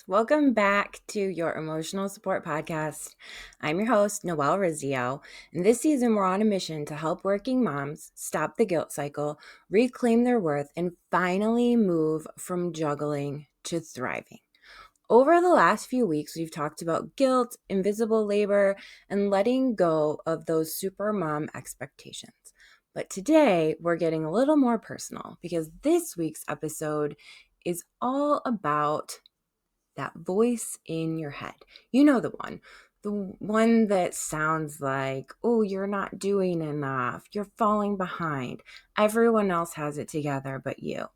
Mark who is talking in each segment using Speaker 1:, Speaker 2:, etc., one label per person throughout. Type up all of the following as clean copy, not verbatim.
Speaker 1: friends. Welcome back to your emotional support podcast. I'm your host, Noelle Rizzio, and this season we're on a mission to help working moms stop the guilt cycle, reclaim their worth, and finally move from juggling to thriving. Over the last few weeks, we've talked about guilt, invisible labor, and letting go of those super mom expectations. But today, we're getting a little more personal because this week's episode is all about that voice in your head. You know the one that sounds like, oh, you're not doing enough, you're falling behind, everyone else has it together but you.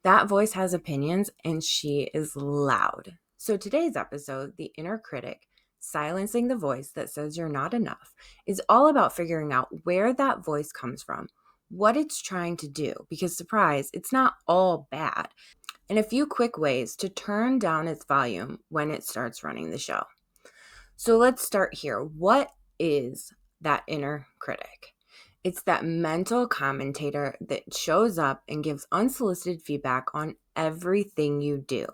Speaker 1: That voice has opinions and she is loud. So today's episode, The Inner Critic, Silencing the Voice That Says You're Not Enough, is all about figuring out where that voice comes from, what it's trying to do, because surprise, it's not all bad, and a few quick ways to turn down its volume when it starts running the show. So let's start here. What is that inner critic? It's that mental commentator that shows up and gives unsolicited feedback on everything you do.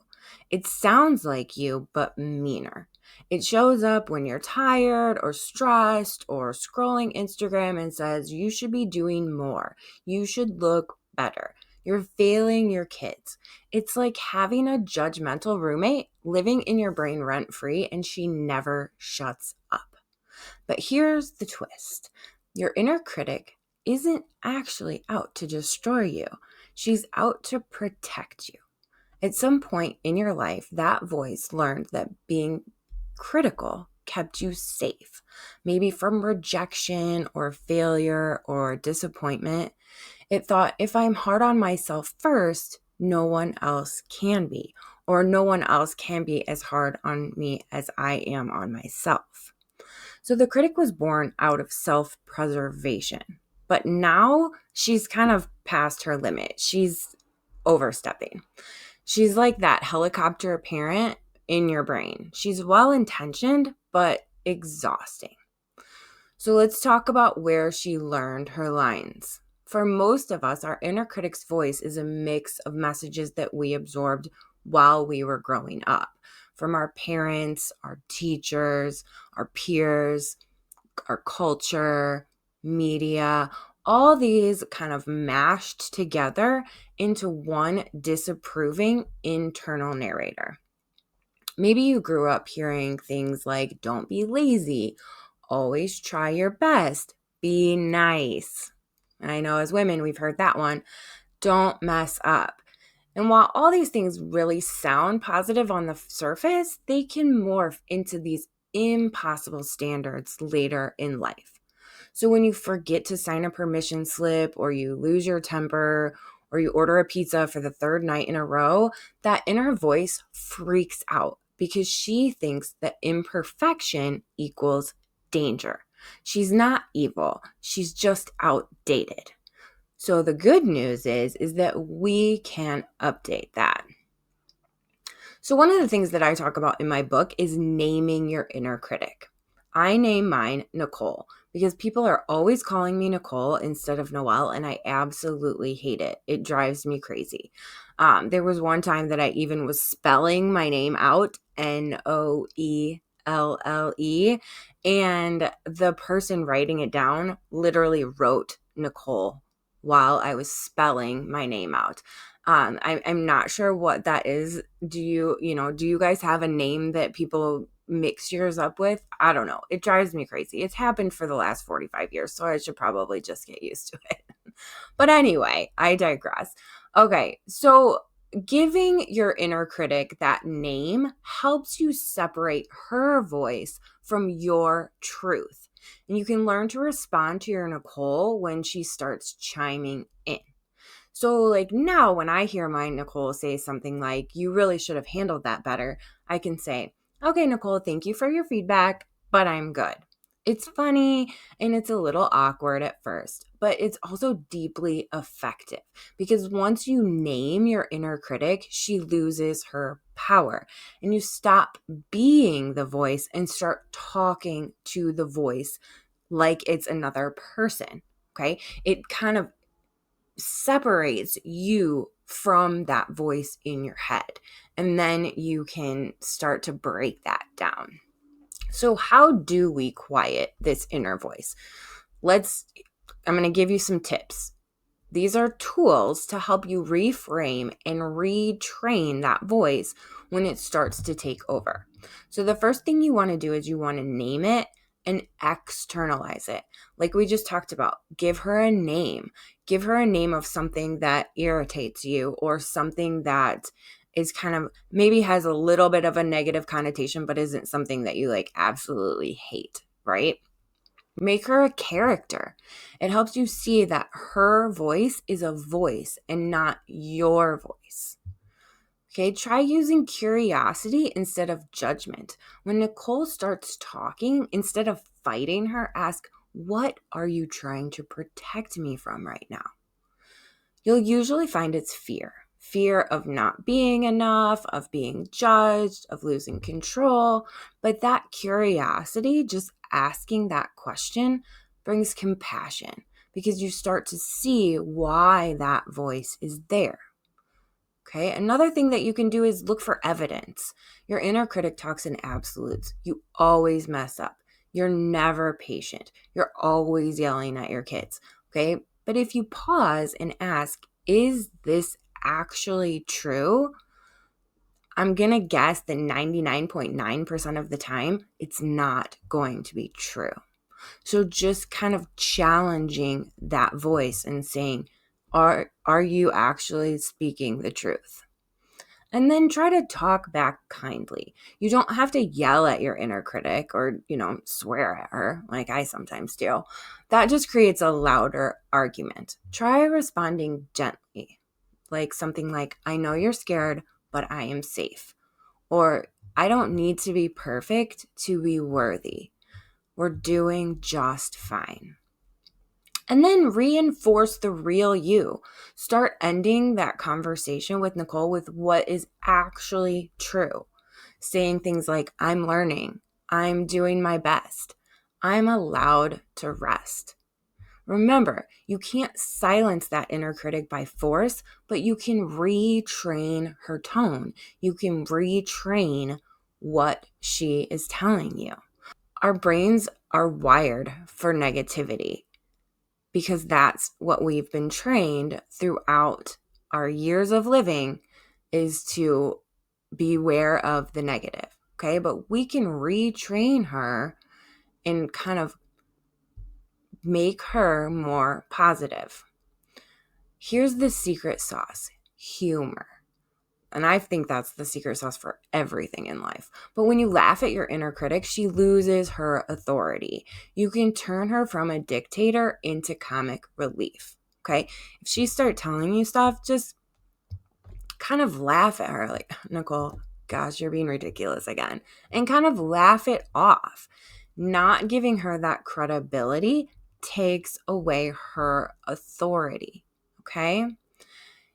Speaker 1: It sounds like you, but meaner. It shows up when you're tired or stressed or scrolling Instagram and says, you should be doing more. You should look better. You're failing your kids. It's like having a judgmental roommate living in your brain rent-free, and she never shuts up. But here's the twist. Your inner critic isn't actually out to destroy you. She's out to protect you. At some point in your life, that voice learned that being critical kept you safe, maybe from rejection or failure or disappointment. It thought, if I'm hard on myself first, no one else can be, or no one else can be as hard on me as I am on myself. So the critic was born out of self-preservation, but now she's kind of past her limit. She's overstepping. She's like that helicopter parent in your brain. She's well-intentioned, but exhausting. So let's talk about where she learned her lines. For most of us, our inner critic's voice is a mix of messages that we absorbed while we were growing up, from our parents, our teachers, our peers, our culture, media, all these kind of mashed together into one disapproving internal narrator. Maybe you grew up hearing things like, don't be lazy, always try your best, be nice. And I know as women, we've heard that one, don't mess up. And while all these things really sound positive on the surface, they can morph into these impossible standards later in life. So when you forget to sign a permission slip, or you lose your temper, or you order a pizza for the third night in a row, that inner voice freaks out because she thinks that imperfection equals danger. She's not evil. She's just outdated. So the good news is that we can update that. So one of the things that I talk about in my book is naming your inner critic. I name mine Nicole because people are always calling me Nicole instead of Noelle, and I absolutely hate it. It drives me crazy. There was one time that I even was spelling my name out, Noelle, and the person writing it down literally wrote Nicole while I was spelling my name out. I'm not sure what that is. Do you guys have a name that people mix yours up with? I don't know. It drives me crazy. It's happened for the last 45 years, so I should probably just get used to it. But anyway, I digress. Okay, so giving your inner critic that name helps you separate her voice from your truth. And you can learn to respond to your Nicole when she starts chiming in. So like now when I hear my Nicole say something like, you really should have handled that better, I can say, okay, Nicole, thank you for your feedback, but I'm good. It's funny and it's a little awkward at first, but it's also deeply effective because once you name your inner critic, she loses her power and you stop being the voice and start talking to the voice like it's another person. Okay. It kind of separates you from that voice in your head. And then you can start to break that down. So how do we quiet this inner voice? I'm going to give you some tips. These are tools to help you reframe and retrain that voice when it starts to take over. So the first thing you want to do is you want to name it and externalize it. Like we just talked about, give her a name. Give her a name of something that irritates you or something that is kind of maybe has a little bit of a negative connotation, but isn't something that you like absolutely hate, right? Make her a character. It helps you see that her voice is a voice and not your voice. Okay, try using curiosity instead of judgment. When Nicole starts talking, instead of fighting her, ask, "What are you trying to protect me from right now?" You'll usually find it's fear. Fear of not being enough, of being judged, of losing control. But that curiosity, just asking that question, brings compassion because you start to see why that voice is there. Okay, another thing that you can do is look for evidence. Your inner critic talks in absolutes. You always mess up. You're never patient. You're always yelling at your kids. Okay, but if you pause and ask, is this actually true? I'm going to guess that 99.9% of the time, it's not going to be true. So just kind of challenging that voice and saying, are you actually speaking the truth? And then try to talk back kindly. You don't have to yell at your inner critic or, swear at her like I sometimes do. That just creates a louder argument. Try responding gently, like something like, "I know you're scared, but I am safe." Or, "I don't need to be perfect to be worthy. We're doing just fine." And then reinforce the real you. Start ending that conversation with Nicole with what is actually true. Saying things like, "I'm learning. I'm doing my best. I'm allowed to rest." Remember, you can't silence that inner critic by force, but you can retrain her tone. You can retrain what she is telling you. Our brains are wired for negativity, because that's what we've been trained throughout our years of living, is to beware of the negative. Okay, but we can retrain her and kind of make her more positive. Here's the secret sauce: humor. And I think that's the secret sauce for everything in life. But when you laugh at your inner critic, she loses her authority. You can turn her from a dictator into comic relief. Okay? If she starts telling you stuff, just kind of laugh at her like, "Nicole, gosh, you're being ridiculous again." And kind of laugh it off. Not giving her that credibility takes away her authority. Okay?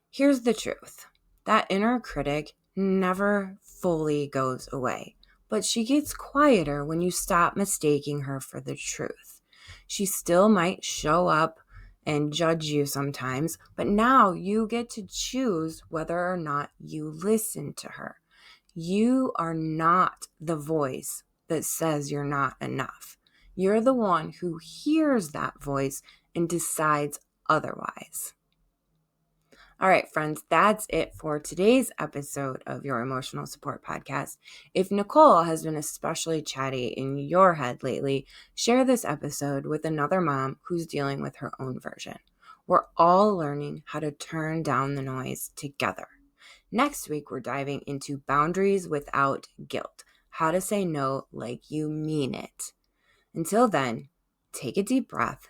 Speaker 1: Here's the truth. That inner critic never fully goes away, but she gets quieter when you stop mistaking her for the truth. She still might show up and judge you sometimes, but now you get to choose whether or not you listen to her. You are not the voice that says you're not enough. You're the one who hears that voice and decides otherwise. All right, friends, that's it for today's episode of your Emotional Support Podcast. If Nicole has been especially chatty in your head lately, share this episode with another mom who's dealing with her own version. We're all learning how to turn down the noise together. Next week, we're diving into boundaries without guilt, how to say no like you mean it. Until then, take a deep breath,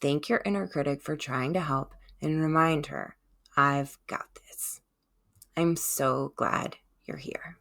Speaker 1: thank your inner critic for trying to help, and remind her, I've got this. I'm so glad you're here.